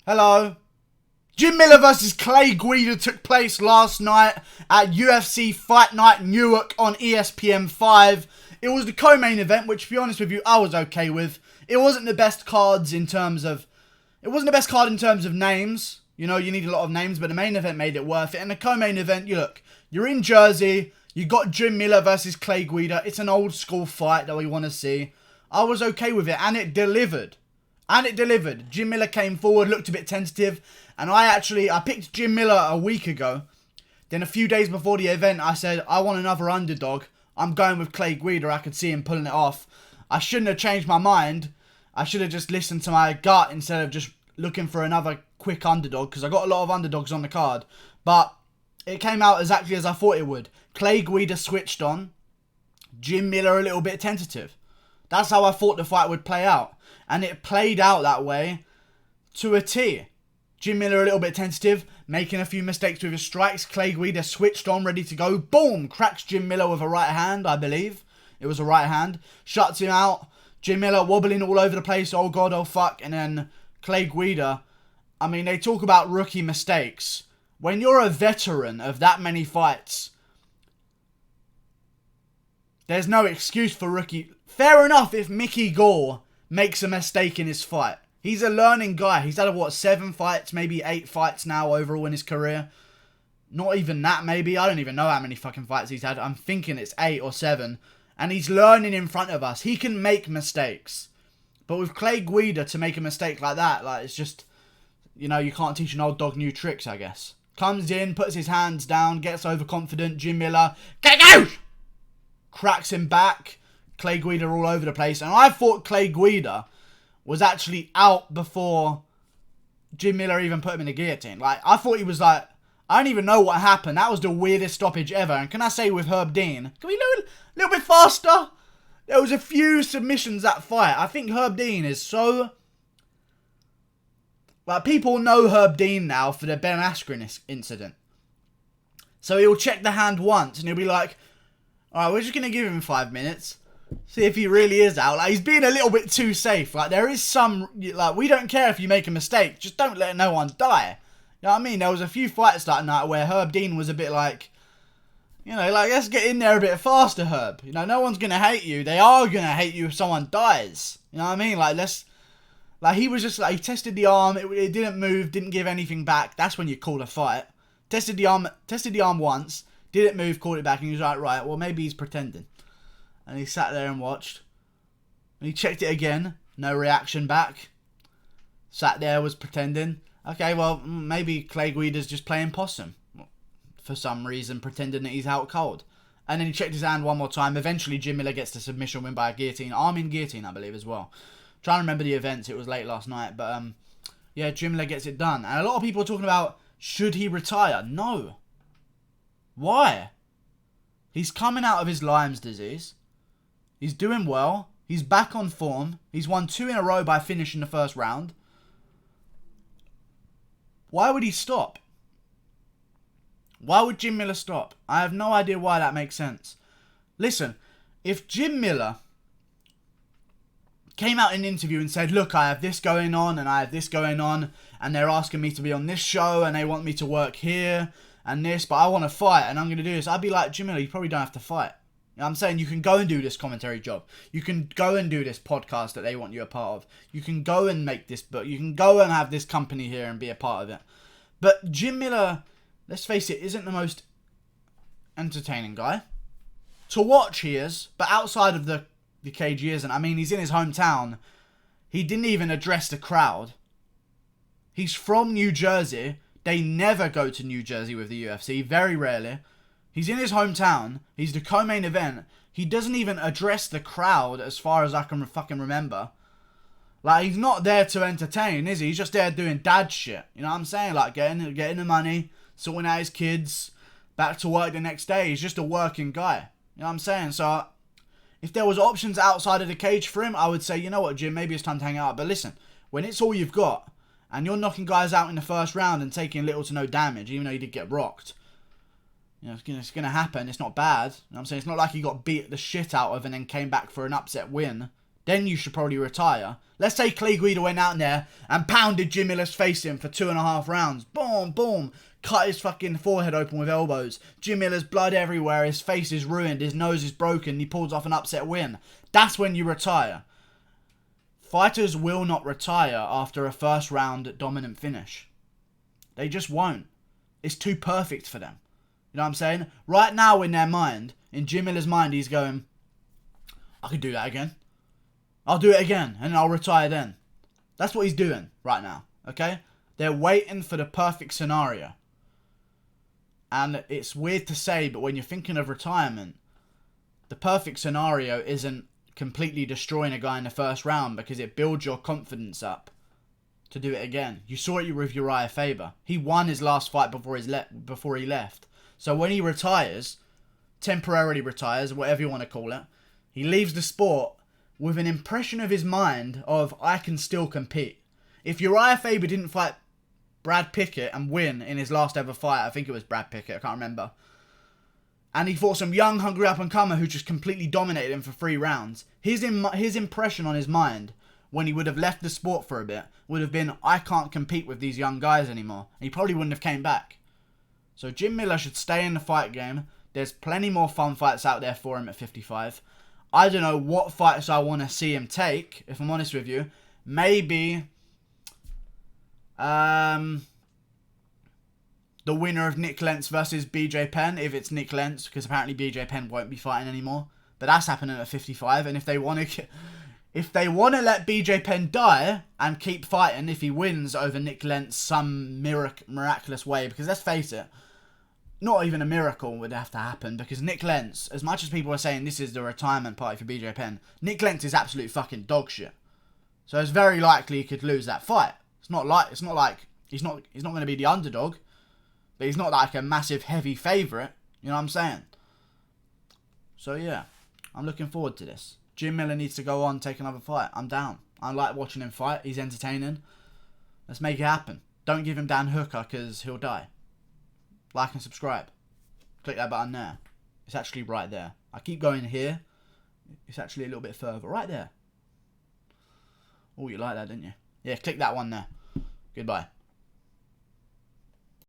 Hello. Jim Miller versus Clay Guida took place last night at UFC Fight Night Newark on ESPN 5. It was the co-main event, which, to be honest with you, I was okay with. It wasn't the best cards in terms of... It wasn't the best card in terms of names. You know, you need a lot of names, but the main event made it worth it. And the co-main event, you're in Jersey. You got Jim Miller versus Clay Guida. It's an old school fight that we want to see. I was okay with it, and it delivered. Jim Miller came forward, looked a bit tentative, and I picked Jim Miller a week ago. Then a few days before the event, I said, I want another underdog. I'm going with Clay Guida. I could see him pulling it off. I shouldn't have changed my mind. I should have just listened to my gut instead of just looking for another quick underdog, because I got a lot of underdogs on the card. But it came out exactly as I thought it would. Clay Guida switched on. Jim Miller a little bit tentative. That's how I thought the fight would play out. And it played out that way to a T. Jim Miller a little bit tentative, making a few mistakes with his strikes. Clay Guida switched on, ready to go. Boom! Cracks Jim Miller with a right hand, I believe. It was a right hand. Shuts him out. Jim Miller wobbling all over the place. Oh God, oh fuck. And then Clay Guida. I mean, they talk about rookie mistakes. When you're a veteran of that many fights, there's no excuse for rookie. Fair enough if Mickey Gall makes a mistake in his fight. He's a learning guy. He's had, 7 fights, maybe 8 fights now overall in his career. Not even that, maybe. I don't even know how many fucking fights he's had. I'm thinking it's 8 or 7. And he's learning in front of us. He can make mistakes. But with Clay Guida to make a mistake like that, it's just, you can't teach an old dog new tricks, I guess. Comes in, puts his hands down, gets overconfident. Jim Miller, go! Cracks him back. Clay Guida all over the place. And I thought Clay Guida was actually out before Jim Miller even put him in the guillotine. I thought he was I don't even know what happened. That was the weirdest stoppage ever. And can I say with Herb Dean, can we do a little bit faster? There was a few submissions that fight. I think Herb Dean is so... people know Herb Dean now for the Ben Askren incident. So he'll check the hand once and he'll be like, alright, we're just going to give him 5 minutes. See if he really is out. He's being a little bit too safe. There is some... we don't care if you make a mistake. Just don't let no one die. You know what I mean? There was a few fights that night where Herb Dean was a bit let's get in there a bit faster, Herb. No one's going to hate you. They are going to hate you if someone dies. You know what I mean? He was just he tested the arm. It didn't move, didn't give anything back. That's when you call a fight. Tested the arm once, didn't move, called it back, and he was like, right, well, maybe he's pretending. And he sat there and watched. And he checked it again. No reaction back. Sat there, was pretending. Okay, well, maybe Clay Guida's just playing possum. For some reason, pretending that he's out cold. And then he checked his hand one more time. Eventually, Jim Miller gets the submission win by a guillotine. Arm in guillotine, I believe, as well. Trying to remember the events. It was late last night. But, yeah, Jim Miller gets it done. And a lot of people are talking about, should he retire? No. Why? He's coming out of his Lyme's disease. He's doing well. He's back on form. He's won 2 in a row by finishing the first round. Why would he stop? Why would Jim Miller stop? I have no idea why that makes sense. Listen, if Jim Miller came out in an interview and said, look, I have this going on and I have this going on and they're asking me to be on this show and they want me to work here and this, but I want to fight and I'm going to do this, I'd be like, Jim Miller, you probably don't have to fight. You know what I'm saying? You can go and do this commentary job. You can go and do this podcast that they want you a part of. You can go and make this book. You can go and have this company here and be a part of it. But Jim Miller, let's face it, isn't the most entertaining guy. To watch he is, but outside of the cage he isn't. I mean, he's in his hometown. He didn't even address the crowd. He's from New Jersey. They never go to New Jersey with the UFC, very rarely. He's in his hometown. He's the co-main event. He doesn't even address the crowd as far as I can fucking remember. He's not there to entertain, is he? He's just there doing dad shit. You know what I'm saying? Getting the money, sorting out his kids, back to work the next day. He's just a working guy. You know what I'm saying? So, if there was options outside of the cage for him, I would say, you know what, Jim, maybe it's time to hang out. But listen, when it's all you've got, and you're knocking guys out in the first round and taking little to no damage, even though you did get rocked, it's going to happen. It's not bad. You know what I'm saying? It's not like he got beat the shit out of and then came back for an upset win. then you should probably retire. Let's say Clay Guida went out there and pounded Jim Miller's face in for 2.5 rounds. Boom, boom. Cut his fucking forehead open with elbows. Jim Miller's blood everywhere. His face is ruined. His nose is broken. He pulls off an upset win. That's when you retire. Fighters will not retire after a first round dominant finish. They just won't. It's too perfect for them. You know what I'm saying? Right now in their mind, in Jim Miller's mind, he's going, I could do that again. I'll do it again and I'll retire then. That's what he's doing right now. Okay? They're waiting for the perfect scenario. And it's weird to say, but when you're thinking of retirement, the perfect scenario isn't completely destroying a guy in the first round, because it builds your confidence up to do it again. You saw it with Uriah Faber. He won his last fight before he left. So when he retires, temporarily retires, whatever you want to call it, he leaves the sport with an impression of his mind of, I can still compete. If Uriah Faber didn't fight Brad Pickett and win in his last ever fight, I think it was Brad Pickett, I can't remember, and he fought some young, hungry up-and-comer who just completely dominated him for 3 rounds, his impression on his mind when he would have left the sport for a bit would have been, I can't compete with these young guys anymore. And he probably wouldn't have came back. So Jim Miller should stay in the fight game. There's plenty more fun fights out there for him at 55. I don't know what fights I want to see him take, if I'm honest with you. Maybe the winner of Nick Lentz versus BJ Penn, if it's Nick Lentz, because apparently BJ Penn won't be fighting anymore. But that's happening at 55, and if they want to let BJ Penn die and keep fighting, if he wins over Nick Lentz some miraculous way, because let's face it, not even a miracle would have to happen, because Nick Lentz, as much as people are saying this is the retirement party for BJ Penn, Nick Lentz is absolute fucking dog shit. So it's very likely he could lose that fight. It's not like he's not going to be the underdog, but he's not like a massive heavy favourite. You know what I'm saying? So yeah, I'm looking forward to this. Jim Miller needs to go on, take another fight. I'm down. I like watching him fight. He's entertaining. Let's make it happen. Don't give him Dan Hooker, because he'll die. Like and subscribe. Click that button there. It's actually right there. I keep going here. It's actually a little bit further. Right there. Oh, you like that, didn't you? Yeah, click that one there. Goodbye.